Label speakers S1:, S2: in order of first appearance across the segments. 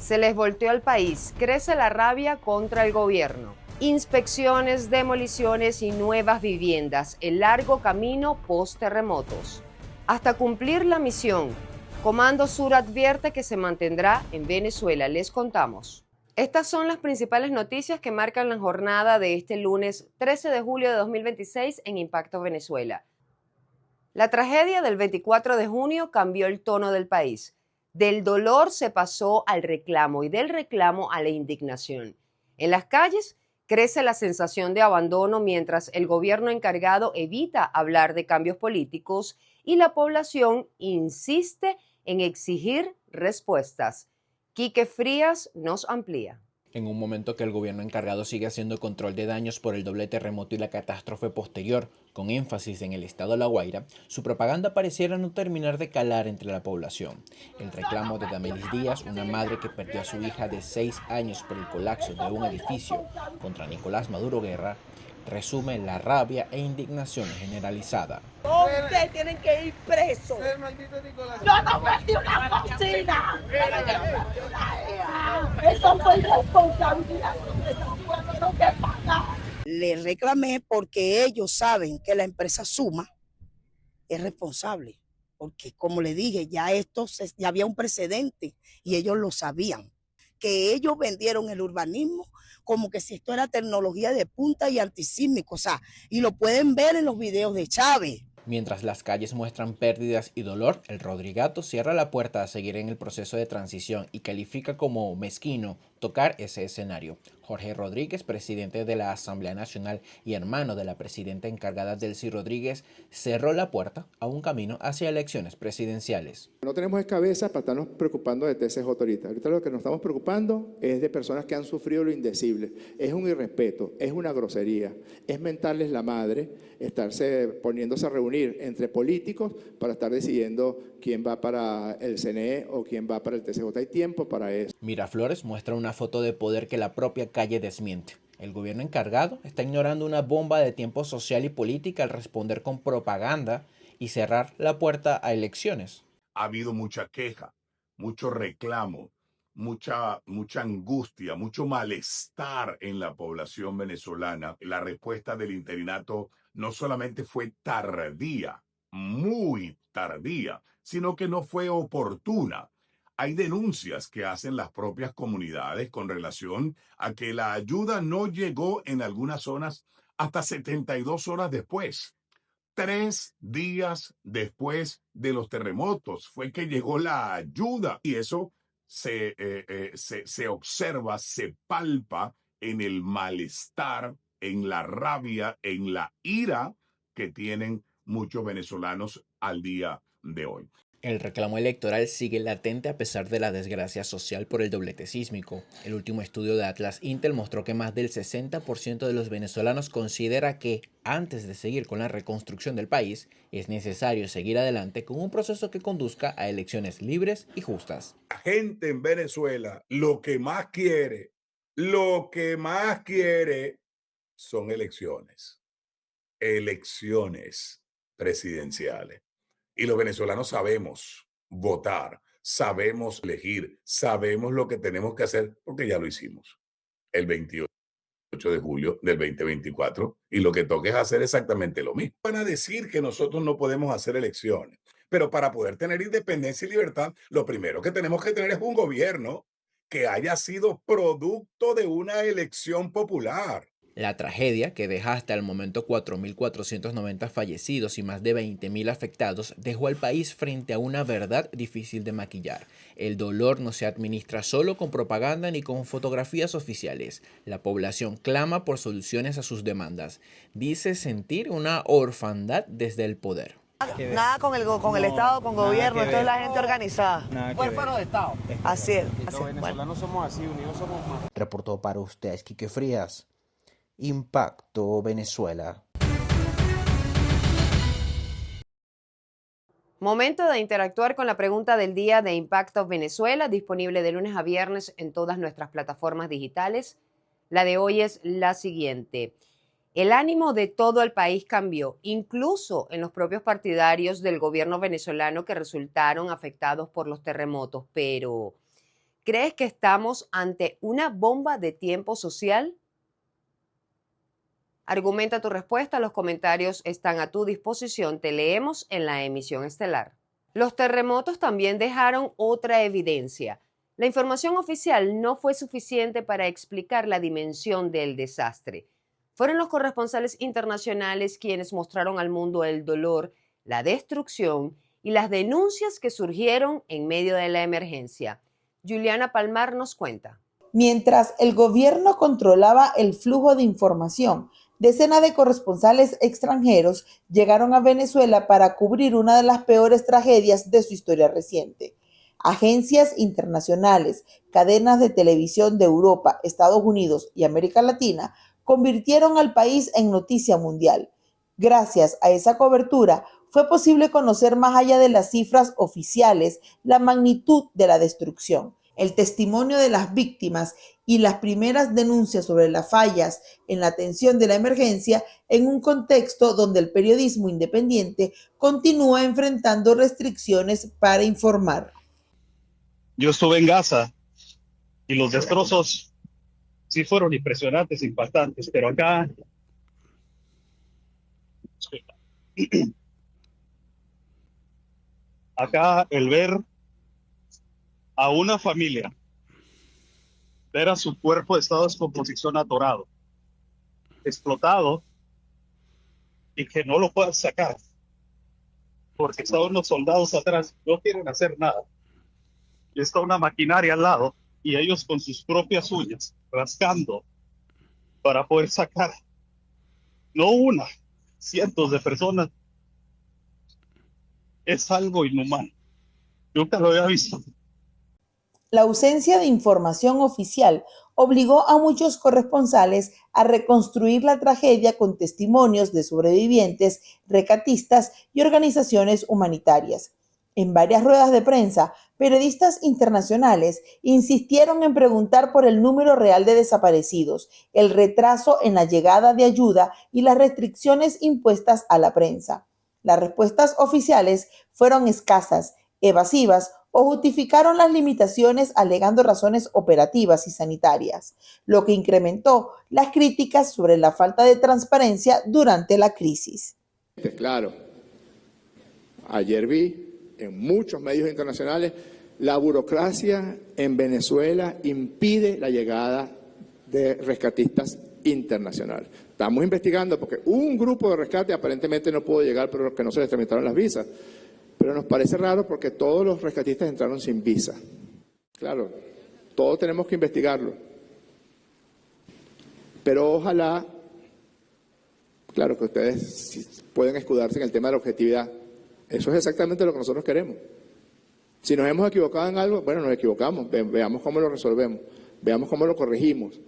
S1: Se les volteó al país, crece la rabia contra el gobierno. Inspecciones, demoliciones y nuevas viviendas, el largo camino post-terremotos. Hasta cumplir la misión, Comando Sur advierte que se mantendrá en Venezuela. Les contamos. Estas son las principales noticias que marcan la jornada de este lunes 13 de julio de 2026 en Impacto Venezuela. La tragedia del 24 de junio cambió el tono del país. Del dolor se pasó al reclamo y del reclamo a la indignación. En las calles crece la sensación de abandono mientras el gobierno encargado evita hablar de cambios políticos y la población insiste en exigir respuestas. Quique Frías nos amplía.
S2: En un momento que el gobierno encargado sigue haciendo control de daños por el doble terremoto y la catástrofe posterior, con énfasis en el estado de La Guaira, su propaganda pareciera no terminar de calar entre la población. El reclamo de Damelis Díaz, una madre que perdió a su hija de 6 años por el colapso de un edificio, contra Nicolás Maduro Guerra, resume la rabia e indignación generalizada.
S3: Ustedes tienen que ir presos. Yo no perdí una cocina. Eso fue irresponsabilidad. No que pagar. Le reclamé porque ellos saben que la empresa Suma es responsable. Porque como le dije, ya había un precedente y ellos lo sabían. Que ellos vendieron el urbanismo como que si esto era tecnología de punta y antisísmico, o sea, y lo pueden ver en los videos de Chávez.
S2: Mientras las calles muestran pérdidas y dolor, el Rodrigato cierra la puerta a seguir en el proceso de transición y califica como mezquino tocar ese escenario. Jorge Rodríguez, presidente de la Asamblea Nacional y hermano de la presidenta encargada Delcy Rodríguez, cerró la puerta a un camino hacia elecciones presidenciales.
S4: No tenemos cabeza para estarnos preocupando de TCJ ahorita. Ahorita lo que nos estamos preocupando es de personas que han sufrido lo indecible. Es un irrespeto, es una grosería, es mentarles la madre, poniéndose a reunir entre políticos para estar decidiendo quién va para el CNE o quién va para el TCJ. Hay tiempo para eso.
S2: Miraflores muestra una foto de poder que la propia calle desmiente. El gobierno encargado está ignorando una bomba de tiempo social y política al responder con propaganda y cerrar la puerta a elecciones.
S5: Ha habido mucha queja, mucho reclamo, mucha angustia, mucho malestar en la población venezolana. La respuesta del interinato no solamente fue tardía, muy tardía, sino que no fue oportuna. Hay denuncias que hacen las propias comunidades con relación a que la ayuda no llegó en algunas zonas hasta 72 horas después. 3 días después de los terremotos fue que llegó la ayuda y eso se observa, se palpa en el malestar, en la rabia, en la ira que tienen muchos venezolanos al día de hoy.
S2: El reclamo electoral sigue latente a pesar de la desgracia social por el doblete sísmico. El último estudio de Atlas Intel mostró que más del 60% de los venezolanos considera que, antes de seguir con la reconstrucción del país, es necesario seguir adelante con un proceso que conduzca a elecciones libres y justas.
S5: La gente en Venezuela lo que más quiere son elecciones presidenciales. Y los venezolanos sabemos votar, sabemos elegir, sabemos lo que tenemos que hacer porque ya lo hicimos el 28 de julio del 2024 y lo que toca es hacer exactamente lo mismo. Van a decir que nosotros no podemos hacer elecciones, pero para poder tener independencia y libertad, lo primero que tenemos que tener es un gobierno que haya sido producto de una elección popular.
S2: La tragedia, que deja hasta el momento 4.490 fallecidos y más de 20.000 afectados, dejó al país frente a una verdad difícil de maquillar. El dolor no se administra solo con propaganda ni con fotografías oficiales. La población clama por soluciones a sus demandas. Dice sentir una orfandad desde el poder.
S3: Nada con el Estado, con gobierno, esto es la gente organizada.
S6: Huérfanos de Estado.
S3: Así es.
S6: Los venezolanos somos así, unidos somos más.
S2: Reportó para ustedes Quique Frías. Impacto Venezuela.
S1: Momento de interactuar con la pregunta del día de Impacto Venezuela, disponible de lunes a viernes en todas nuestras plataformas digitales. La de hoy es la siguiente. El ánimo de todo el país cambió, incluso en los propios partidarios del gobierno venezolano que resultaron afectados por los terremotos. Pero, ¿Crees que estamos ante una bomba de tiempo social? Argumenta tu respuesta, los comentarios están a tu disposición, te leemos en la emisión estelar. Los terremotos también dejaron otra evidencia. La información oficial no fue suficiente para explicar la dimensión del desastre. Fueron los corresponsales internacionales quienes mostraron al mundo el dolor, la destrucción y las denuncias que surgieron en medio de la emergencia. Juliana Palmar nos cuenta.
S7: Mientras el gobierno controlaba el flujo de información, decenas de corresponsales extranjeros llegaron a Venezuela para cubrir una de las peores tragedias de su historia reciente. Agencias internacionales, cadenas de televisión de Europa, Estados Unidos y América Latina convirtieron al país en noticia mundial. Gracias a esa cobertura, fue posible conocer más allá de las cifras oficiales la magnitud de la destrucción, el testimonio de las víctimas y las primeras denuncias sobre las fallas en la atención de la emergencia en un contexto donde el periodismo independiente continúa enfrentando restricciones para informar.
S8: Yo estuve en Gaza y los destrozos sí fueron impresionantes, impactantes, pero acá el ver a una familia, ver a su cuerpo de estado de descomposición atorado, explotado, y que no lo puedan sacar, porque están unos soldados atrás, no quieren hacer nada. Y está una maquinaria al lado, y ellos con sus propias uñas, rascando, para poder sacar, no una, cientos de personas. Es algo inhumano. Nunca lo había visto.
S7: La ausencia de información oficial obligó a muchos corresponsales a reconstruir la tragedia con testimonios de sobrevivientes, rescatistas y organizaciones humanitarias. En varias ruedas de prensa, periodistas internacionales insistieron en preguntar por el número real de desaparecidos, el retraso en la llegada de ayuda y las restricciones impuestas a la prensa. Las respuestas oficiales fueron escasas, evasivas o justificaron las limitaciones alegando razones operativas y sanitarias, lo que incrementó las críticas sobre la falta de transparencia durante la crisis.
S4: Claro, ayer vi en muchos medios internacionales la burocracia en Venezuela impide la llegada de rescatistas internacionales. Estamos investigando porque un grupo de rescate aparentemente no pudo llegar, pero que no se les tramitaron las visas. Pero nos parece raro porque todos los rescatistas entraron sin visa. Claro, todos tenemos que investigarlo. Pero ojalá, claro que ustedes pueden escudarse en el tema de la objetividad. Eso es exactamente lo que nosotros queremos. Si nos hemos equivocado en algo, bueno, nos equivocamos. Veamos cómo lo resolvemos. Veamos cómo lo corregimos.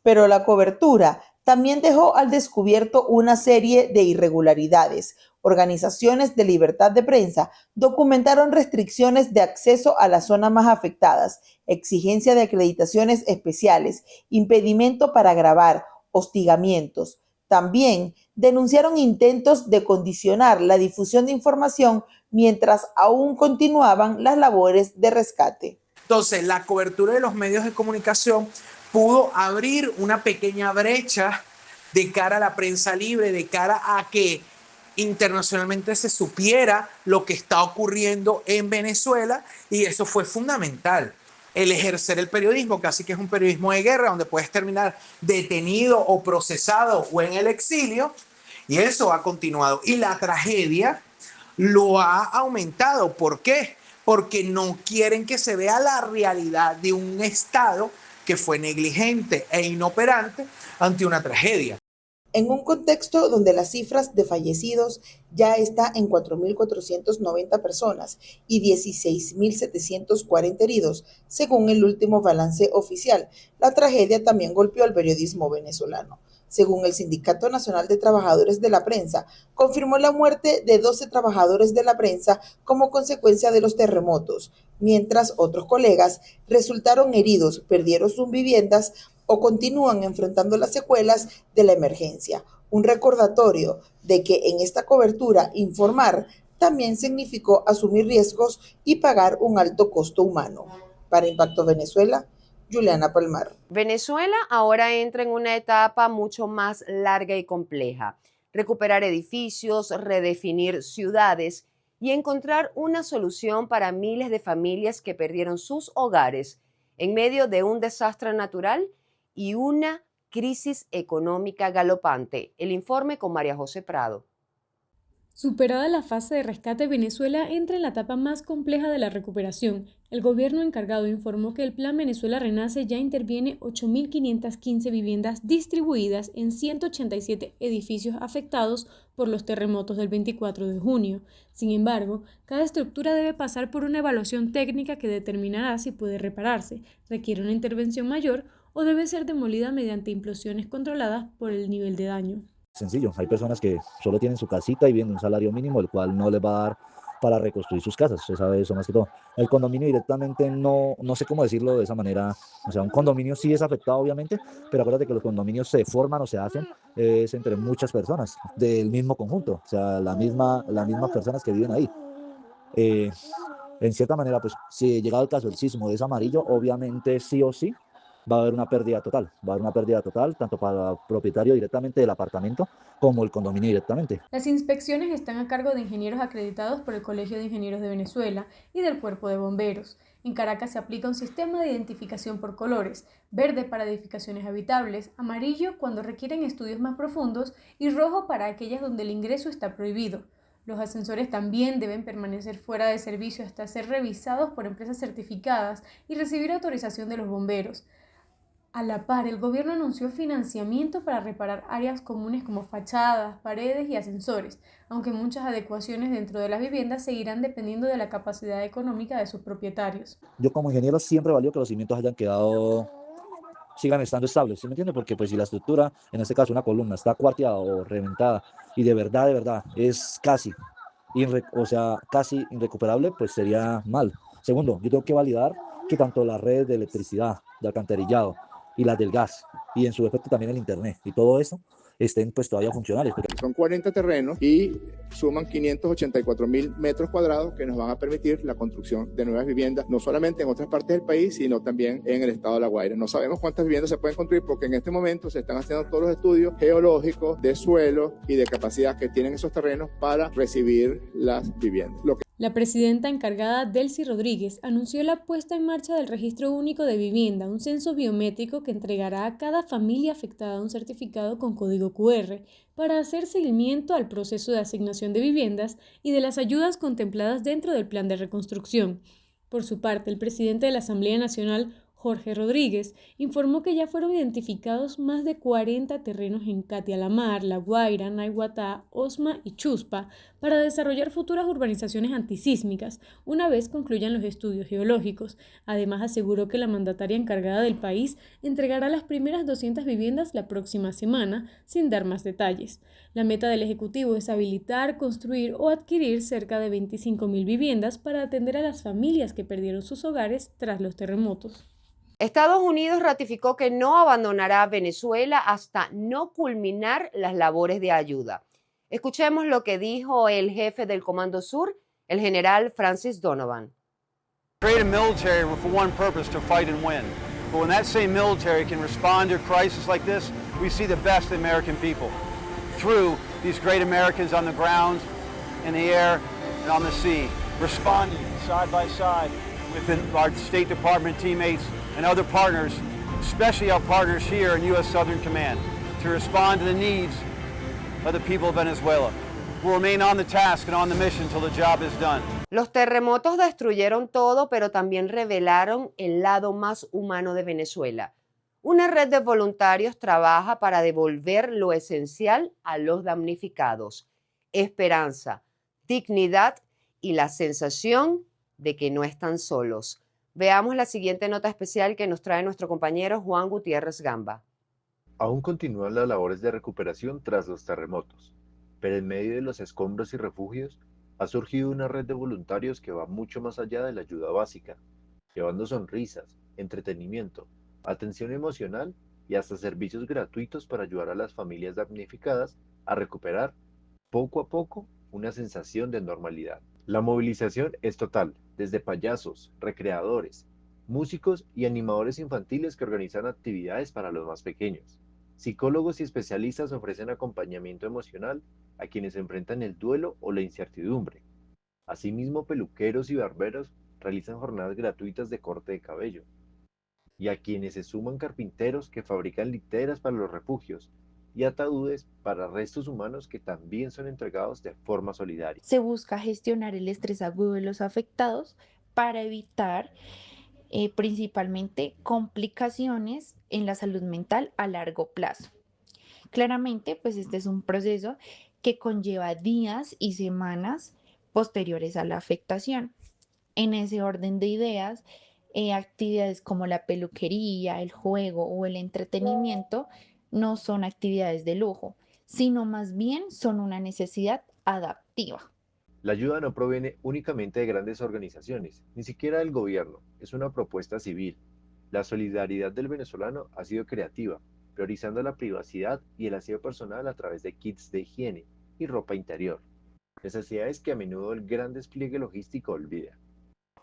S7: Pero la cobertura también dejó al descubierto una serie de irregularidades. Organizaciones de libertad de prensa documentaron restricciones de acceso a las zonas más afectadas, exigencia de acreditaciones especiales, impedimento para grabar, hostigamientos. También denunciaron intentos de condicionar la difusión de información mientras aún continuaban las labores de rescate.
S9: Entonces, la cobertura de los medios de comunicación pudo abrir una pequeña brecha de cara a la prensa libre, de cara a que internacionalmente se supiera lo que está ocurriendo en Venezuela, y eso fue fundamental. El ejercer el periodismo, casi que es un periodismo de guerra, donde puedes terminar detenido o procesado o en el exilio, y eso ha continuado. Y la tragedia lo ha aumentado. ¿Por qué? Porque no quieren que se vea la realidad de un Estado que fue negligente e inoperante ante una tragedia.
S7: En un contexto donde las cifras de fallecidos ya está en 4.490 personas y 16.740 heridos, según el último balance oficial, la tragedia también golpeó al periodismo venezolano. Según el Sindicato Nacional de Trabajadores de la Prensa, confirmó la muerte de 12 trabajadores de la prensa como consecuencia de los terremotos, mientras otros colegas resultaron heridos, perdieron sus viviendas o continúan enfrentando las secuelas de la emergencia. Un recordatorio de que en esta cobertura informar también significó asumir riesgos y pagar un alto costo humano. Para Impacto Venezuela, Juliana Palmar.
S1: Venezuela ahora entra en una etapa mucho más larga y compleja. Recuperar edificios, redefinir ciudades y encontrar una solución para miles de familias que perdieron sus hogares en medio de un desastre natural y una crisis económica galopante. El informe con María José Prado.
S10: Superada la fase de rescate, Venezuela entra en la etapa más compleja de la recuperación. El gobierno encargado informó que el Plan Venezuela Renace ya interviene 8.515 viviendas distribuidas en 187 edificios afectados por los terremotos del 24 de junio. Sin embargo, cada estructura debe pasar por una evaluación técnica que determinará si puede repararse, requiere una intervención mayor o debe ser demolida mediante implosiones controladas por el nivel de daño.
S11: Sencillo, hay personas que solo tienen su casita y viven un salario mínimo, el cual no les va a dar para reconstruir sus casas, usted sabe eso más que todo. El condominio directamente no sé cómo decirlo de esa manera, o sea, un condominio sí es afectado obviamente, pero acuérdate que los condominios se forman o se hacen es entre muchas personas del mismo conjunto, o sea, las mismas personas que viven ahí. En cierta manera, pues si llegado el caso el sismo es amarillo, obviamente sí o sí va a haber una pérdida total, tanto para el propietario directamente del apartamento como el condominio directamente.
S10: Las inspecciones están a cargo de ingenieros acreditados por el Colegio de Ingenieros de Venezuela y del Cuerpo de Bomberos. En Caracas se aplica un sistema de identificación por colores, verde para edificaciones habitables, amarillo cuando requieren estudios más profundos y rojo para aquellas donde el ingreso está prohibido. Los ascensores también deben permanecer fuera de servicio hasta ser revisados por empresas certificadas y recibir autorización de los bomberos. A la par, el gobierno anunció financiamiento para reparar áreas comunes como fachadas, paredes y ascensores, aunque muchas adecuaciones dentro de las viviendas seguirán dependiendo de la capacidad económica de sus propietarios.
S11: Yo como ingeniero siempre valoro que los cimientos sigan estando estables, ¿sí me entiende? Porque pues si la estructura, en este caso una columna, está cuarteada o reventada y de verdad es casi irrecuperable, pues sería mal. Segundo, yo tengo que validar que tanto las redes de electricidad, de alcantarillado y las del gas, y en su efecto también el internet, y todo eso estén pues todavía funcionales.
S4: Son 40 terrenos y suman 584.000 metros cuadrados que nos van a permitir la construcción de nuevas viviendas, no solamente en otras partes del país, sino también en el estado de La Guaira. No sabemos cuántas viviendas se pueden construir porque en este momento se están haciendo todos los estudios geológicos, de suelo y de capacidad que tienen esos terrenos para recibir las viviendas.
S10: La presidenta encargada, Delcy Rodríguez, anunció la puesta en marcha del Registro Único de Vivienda, un censo biométrico que entregará a cada familia afectada un certificado con código QR para hacer seguimiento al proceso de asignación de viviendas y de las ayudas contempladas dentro del plan de reconstrucción. Por su parte, el presidente de la Asamblea Nacional, Jorge Rodríguez, informó que ya fueron identificados más de 40 terrenos en Catia-La-Mar, La Guaira, Naiguatá, Osma y Chuspa para desarrollar futuras urbanizaciones antisísmicas una vez concluyan los estudios geológicos. Además, aseguró que la mandataria encargada del país entregará las primeras 200 viviendas la próxima semana, sin dar más detalles. La meta del Ejecutivo es habilitar, construir o adquirir cerca de 25.000 viviendas para atender a las familias que perdieron sus hogares tras los terremotos.
S1: Estados Unidos ratificó que no abandonará a Venezuela hasta no culminar las labores de ayuda. Escuchemos lo que dijo el jefe del Comando Sur, el general Francis Donovan.
S12: Create a military for one purpose, to fight and win. But when that same military can respond to a crisis like this, we see the best American people through these great Americans on the ground, in the air, and on the sea, responding side by side with our State Department teammates and other partners, especially our partners here in U.S. Southern Command, to respond to the needs of the people of Venezuela. We'll remain on the task and on the mission until the job is done.
S1: Los terremotos destruyeron todo, pero también revelaron el lado más humano de Venezuela. Una red de voluntarios trabaja para devolver lo esencial a los damnificados: esperanza, dignidad y la sensación de que no están solos. Veamos la siguiente nota especial que nos trae nuestro compañero Juan Gutiérrez Gamba.
S13: Aún continúan las labores de recuperación tras los terremotos, pero en medio de los escombros y refugios ha surgido una red de voluntarios que va mucho más allá de la ayuda básica, llevando sonrisas, entretenimiento, atención emocional y hasta servicios gratuitos para ayudar a las familias damnificadas a recuperar, poco a poco, una sensación de normalidad. La movilización es total, desde payasos, recreadores, músicos y animadores infantiles que organizan actividades para los más pequeños. Psicólogos y especialistas ofrecen acompañamiento emocional a quienes enfrentan el duelo o la incertidumbre. Asimismo, peluqueros y barberos realizan jornadas gratuitas de corte de cabello. Y a quienes se suman carpinteros que fabrican literas para los refugios y ataúdes para restos humanos que también son entregados de forma solidaria.
S14: Se busca gestionar el estrés agudo de los afectados para evitar principalmente complicaciones en la salud mental a largo plazo. Claramente, pues este es un proceso que conlleva días y semanas posteriores a la afectación. En ese orden de ideas, actividades como la peluquería, el juego o el entretenimiento no son actividades de lujo, sino más bien son una necesidad adaptiva.
S13: La ayuda no proviene únicamente de grandes organizaciones, ni siquiera del gobierno, es una propuesta civil. La solidaridad del venezolano ha sido creativa, priorizando la privacidad y el aseo personal a través de kits de higiene y ropa interior, necesidades que a menudo el gran despliegue logístico olvida.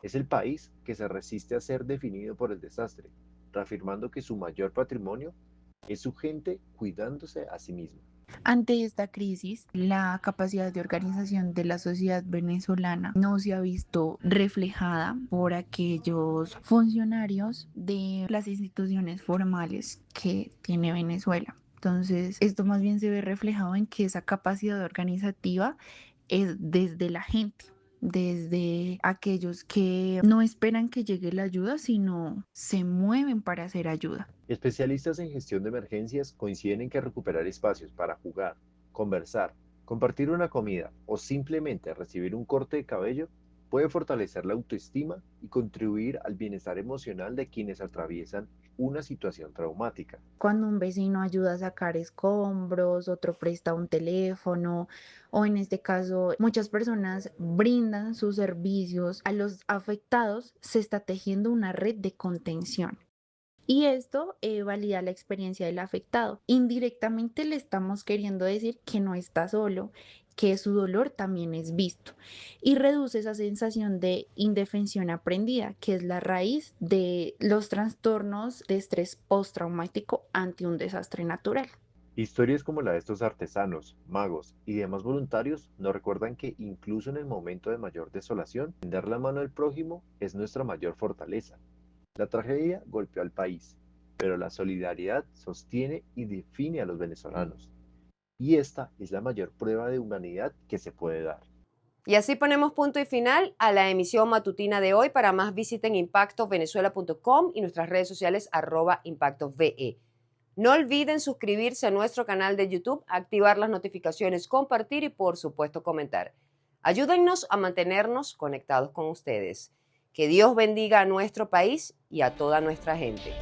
S13: Es el país que se resiste a ser definido por el desastre, reafirmando que su mayor patrimonio es su gente cuidándose a sí misma.
S14: Ante esta crisis, la capacidad de organización de la sociedad venezolana no se ha visto reflejada por aquellos funcionarios de las instituciones formales que tiene Venezuela. Entonces, esto más bien se ve reflejado en que esa capacidad organizativa es desde la gente, desde aquellos que no esperan que llegue la ayuda, sino se mueven para hacer ayuda.
S13: Especialistas en gestión de emergencias coinciden en que recuperar espacios para jugar, conversar, compartir una comida o simplemente recibir un corte de cabello puede fortalecer la autoestima y contribuir al bienestar emocional de quienes atraviesan una situación traumática.
S14: Cuando un vecino ayuda a sacar escombros, otro presta un teléfono, o en este caso muchas personas brindan sus servicios a los afectados, se está tejiendo una red de contención. Y esto valida la experiencia del afectado. Indirectamente le estamos queriendo decir que no está solo, que su dolor también es visto, y reduce esa sensación de indefensión aprendida, que es la raíz de los trastornos de estrés postraumático ante un desastre natural.
S13: Historias como la de estos artesanos, magos y demás voluntarios nos recuerdan que incluso en el momento de mayor desolación, tender la mano al prójimo es nuestra mayor fortaleza. La tragedia golpeó al país, pero la solidaridad sostiene y define a los venezolanos. Y esta es la mayor prueba de humanidad que se puede dar.
S1: Y así ponemos punto y final a la emisión matutina de hoy. Para más visiten impactovenezuela.com y nuestras redes sociales @impactove. No olviden suscribirse a nuestro canal de YouTube, activar las notificaciones, compartir y por supuesto comentar. Ayúdennos a mantenernos conectados con ustedes. Que Dios bendiga a nuestro país y a toda nuestra gente.